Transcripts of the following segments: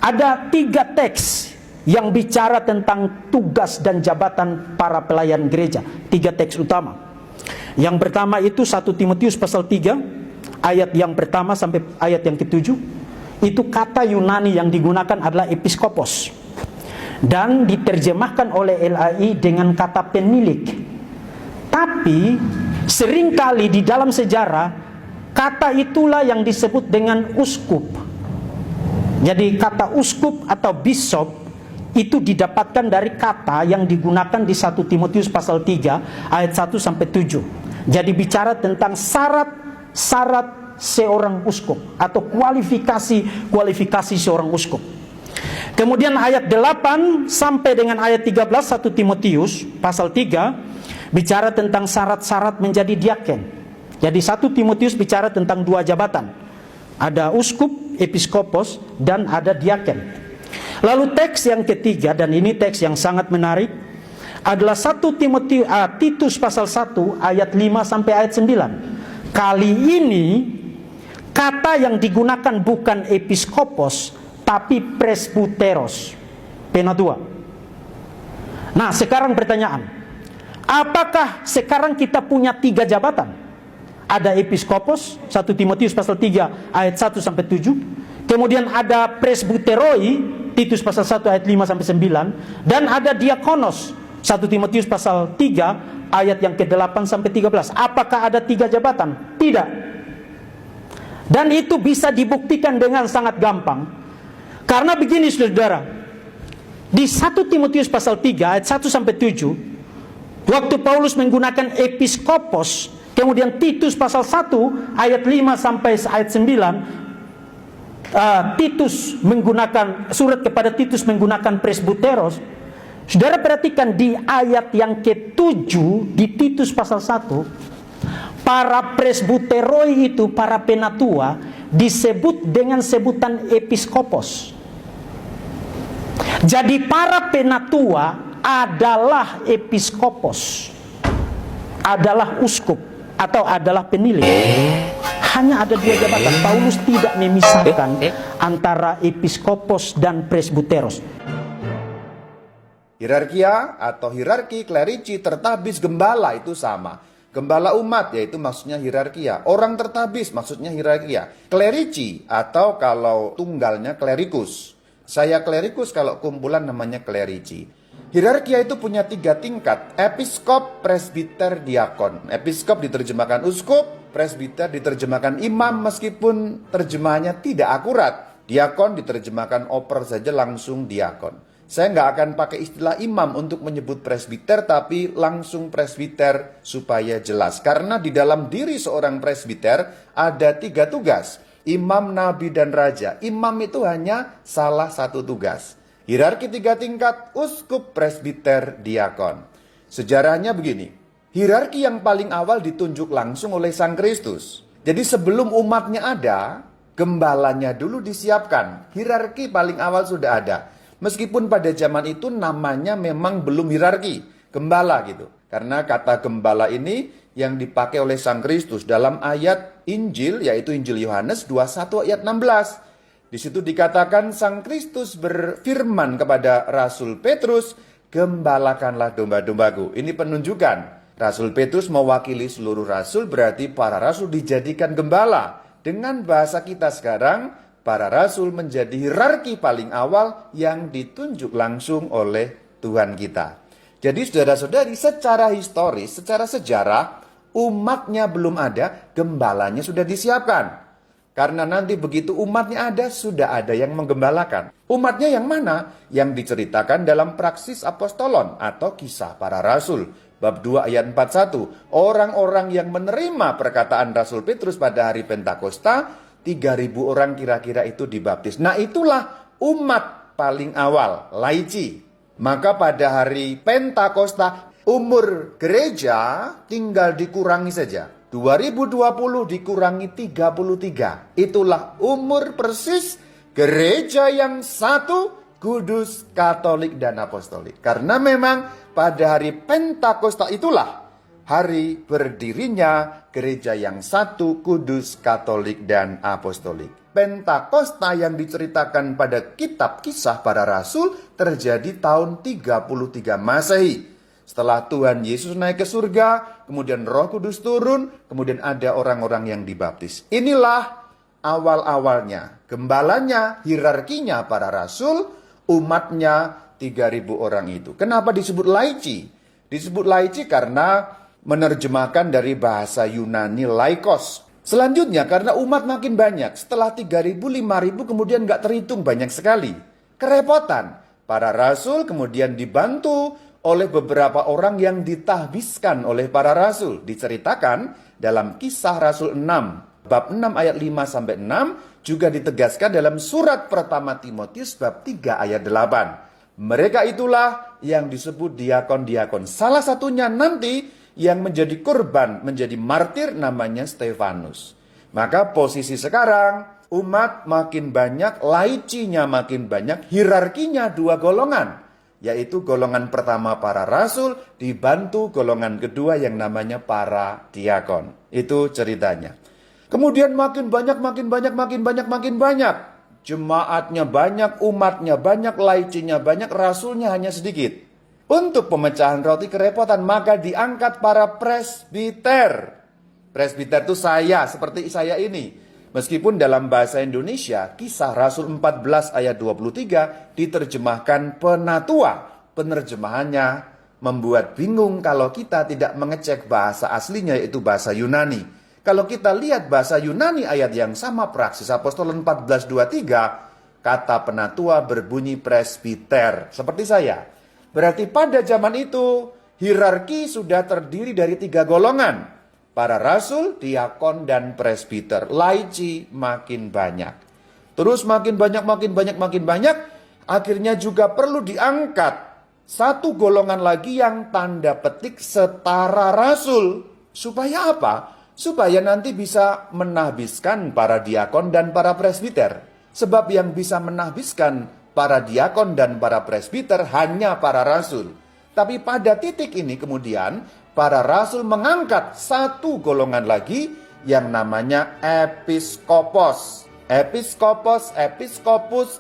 Ada 3 teks yang bicara tentang tugas dan jabatan para pelayan gereja. 3 teks utama. Yang pertama itu 1 Timotius pasal 3 ayat yang pertama sampai ayat yang ke-7. Itu kata Yunani yang digunakan adalah episkopos, dan diterjemahkan oleh LAI dengan kata penilik. Tapi seringkali di dalam sejarah kata itulah yang disebut dengan uskup. Jadi kata uskup atau bishop itu didapatkan dari kata yang digunakan di 1 Timotius pasal 3 ayat 1 sampai 7. Jadi bicara tentang syarat seorang uskup atau kualifikasi seorang uskup. Kemudian ayat 8 sampai dengan ayat 13 1 Timotius pasal 3 bicara tentang syarat-syarat menjadi diaken. Jadi 1 Timotius bicara tentang 2 jabatan. Ada uskup, episkopos, dan ada diaken. Lalu teks yang ketiga, dan ini teks yang sangat menarik, adalah 1 Titus pasal 1 ayat 5 sampai ayat 9. Kali ini kata yang digunakan bukan episkopos tapi presbuteros, penatua. Nah, sekarang pertanyaan, apakah sekarang kita punya 3 jabatan? Ada episkopos, 1 Timotius pasal 3 ayat 1 sampai 7. Kemudian ada presbuteroi, Titus pasal 1 ayat 5 sampai 9, dan ada diakonos, 1 Timotius pasal 3 ayat yang ke-8 sampai 13. Apakah ada 3 jabatan? Tidak. Dan itu bisa dibuktikan dengan sangat gampang. Karena begini saudara, di 1 Timotius pasal 3 ayat 1 sampai 7, waktu Paulus menggunakan episkopos, kemudian Titus pasal 1 ayat 5 sampai ayat 9, Titus menggunakan surat kepada Titus menggunakan presbuteros. Saudara perhatikan di ayat yang ke-7 di Titus pasal 1, para presbuteroi itu, para penatua, disebut dengan sebutan episkopos. Jadi para penatua adalah episkopos, adalah uskup, atau adalah penilik. Hanya ada 2 jabatan. Paulus tidak memisahkan antara episkopos dan presbuteros. Hierarkia atau hierarki, klerici, tertabis, gembala itu sama. Gembala umat yaitu maksudnya hierarkia. Orang tertabis maksudnya hierarkia. Klerici atau kalau tunggalnya klerikus. Saya klerikus, kalau kumpulan namanya klerici. Hierarkia itu punya 3 tingkat. Episkop, presbiter, diakon. Episkop diterjemahkan uskup, presbiter diterjemahkan imam meskipun terjemahannya tidak akurat. Diakon diterjemahkan oper saja langsung diakon. Saya nggak akan pakai istilah imam untuk menyebut presbiter, tapi langsung presbiter supaya jelas. Karena di dalam diri seorang presbiter ada 3 tugas. Imam, nabi, dan raja. Imam itu hanya salah satu tugas. Hierarki 3 tingkat, uskup, presbiter, diakon. Sejarahnya begini. Hierarki yang paling awal ditunjuk langsung oleh Sang Kristus. Jadi sebelum umatnya ada, gembalanya dulu disiapkan. Hierarki paling awal sudah ada. Meskipun pada zaman itu namanya memang belum hierarki, gembala gitu. Karena kata gembala ini yang dipakai oleh Sang Kristus dalam ayat Injil, yaitu Injil Yohanes 21 ayat 16. Di situ dikatakan Sang Kristus berfirman kepada Rasul Petrus, gembalakanlah domba-dombaku. Ini penunjukan. Rasul Petrus mewakili seluruh rasul, berarti para rasul dijadikan gembala. Dengan bahasa kita sekarang, para rasul menjadi hierarki paling awal yang ditunjuk langsung oleh Tuhan kita. Jadi saudara-saudari, secara historis, secara sejarah, umatnya belum ada, gembalanya sudah disiapkan. Karena nanti begitu umatnya ada, sudah ada yang menggembalakan. Umatnya yang mana? Yang diceritakan dalam Praksis Apostolon atau Kisah Para Rasul. Bab 2 ayat 41. Orang-orang yang menerima perkataan Rasul Petrus pada hari Pentakosta, 3.000 orang kira-kira itu dibaptis. Nah, itulah umat paling awal, laici. Maka pada hari Pentakosta, umur gereja tinggal dikurangi saja. 2020 dikurangi 33. Itulah umur persis gereja yang satu, kudus, katolik, dan apostolik. Karena memang pada hari Pentakosta itulah hari berdirinya gereja yang satu, kudus, katolik, dan apostolik. Pentakosta yang diceritakan pada kitab Kisah Para Rasul terjadi tahun 33 Masehi. Setelah Tuhan Yesus naik ke surga, kemudian Roh Kudus turun, kemudian ada orang-orang yang dibaptis. Inilah awal-awalnya. Gembalanya, hierarkinya para rasul, umatnya 3.000 orang itu. Kenapa disebut laici? Disebut laici karena menerjemahkan dari bahasa Yunani laikos. Selanjutnya karena umat makin banyak, setelah 3.000, 5.000 kemudian nggak terhitung banyak sekali. Kerepotan. Para rasul kemudian dibantu oleh beberapa orang yang ditahbiskan oleh para rasul. Diceritakan dalam Kisah Rasul 6, bab 6 ayat 5-6, juga ditegaskan dalam surat pertama Timotius bab 3 ayat 8. Mereka itulah yang disebut diakon-diakon. Salah satunya nanti yang menjadi korban, menjadi martir namanya Stefanus. Maka posisi sekarang, umat makin banyak, laicinya makin banyak, hierarkinya dua golongan. Yaitu golongan pertama para rasul, dibantu golongan kedua yang namanya para diakon. Itu ceritanya. Kemudian makin banyak. Jemaatnya banyak, umatnya banyak, laicinya banyak, rasulnya hanya sedikit. Untuk pemecahan roti kerepotan, maka diangkat para presbiter. Presbiter itu saya, seperti saya ini. Meskipun dalam bahasa Indonesia, Kisah Rasul 14 ayat 23 diterjemahkan penatua. Penerjemahannya membuat bingung kalau kita tidak mengecek bahasa aslinya, yaitu bahasa Yunani. Kalau kita lihat bahasa Yunani ayat yang sama, Praksis Apostolen 14:23, kata penatua berbunyi presbiter, seperti saya. Berarti pada zaman itu, hierarki sudah terdiri dari 3 golongan. Para rasul, diakon, dan presbiter. Laici makin banyak. Terus makin banyak. Akhirnya juga perlu diangkat satu golongan lagi yang tanda petik setara rasul. Supaya apa? Supaya nanti bisa menahbiskan para diakon dan para presbiter. Sebab yang bisa menahbiskan para diakon dan para presbiter hanya para rasul. Tapi pada titik ini kemudian para rasul mengangkat satu golongan lagi yang namanya episkopos. Episkopus,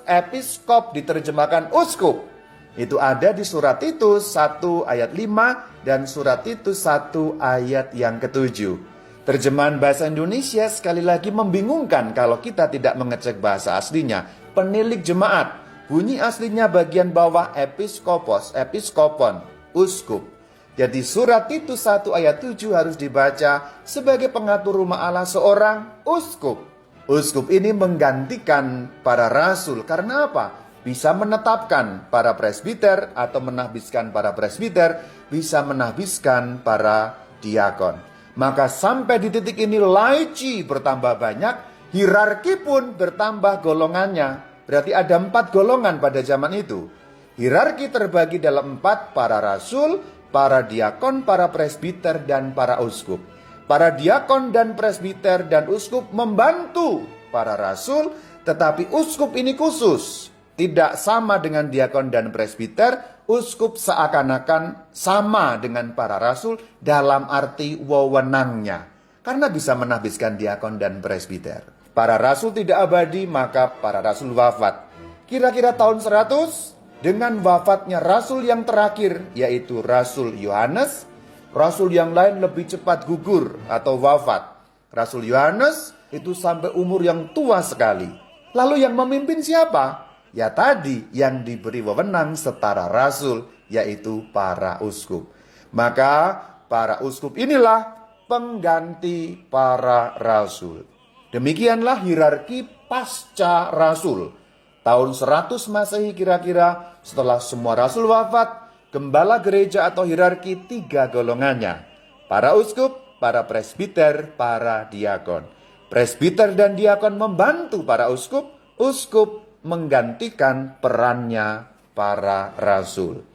episkop diterjemahkan uskup. Itu ada di surat Titus 1 ayat 5 dan surat Titus 1 ayat yang ke-7. Terjemahan bahasa Indonesia sekali lagi membingungkan kalau kita tidak mengecek bahasa aslinya. Penilik jemaat. Bunyi aslinya bagian bawah episkopos, episkopon, uskup. Jadi surat Titus 1 ayat 7 harus dibaca sebagai pengatur rumah Allah seorang uskup. Uskup ini menggantikan para rasul. Karena apa? Bisa menetapkan para presbiter atau menahbiskan para presbiter, bisa menahbiskan para diakon. Maka sampai di titik ini laici bertambah banyak, hierarki pun bertambah golongannya. Berarti ada 4 golongan pada zaman itu. Hierarki terbagi dalam 4, para rasul, para diakon, para presbiter, dan para uskup. Para diakon dan presbiter dan uskup membantu para rasul, tetapi uskup ini khusus. Tidak sama dengan diakon dan presbiter, uskup seakan-akan sama dengan para rasul dalam arti wewenangnya. Karena bisa menahbiskan diakon dan presbiter. Para rasul tidak abadi, maka para rasul wafat. Kira-kira tahun 100, dengan wafatnya rasul yang terakhir, yaitu Rasul Yohanes, rasul yang lain lebih cepat gugur atau wafat. Rasul Yohanes itu sampai umur yang tua sekali. Lalu yang memimpin siapa? Ya tadi yang diberi wewenang setara rasul, yaitu para uskup. Maka para uskup inilah pengganti para rasul. Demikianlah hierarki pasca rasul. Tahun 100 Masehi kira-kira setelah semua rasul wafat, gembala gereja atau hierarki 3 golongannya. Para uskup, para presbiter, para diakon. Presbiter dan diakon membantu para uskup, uskup menggantikan perannya para rasul.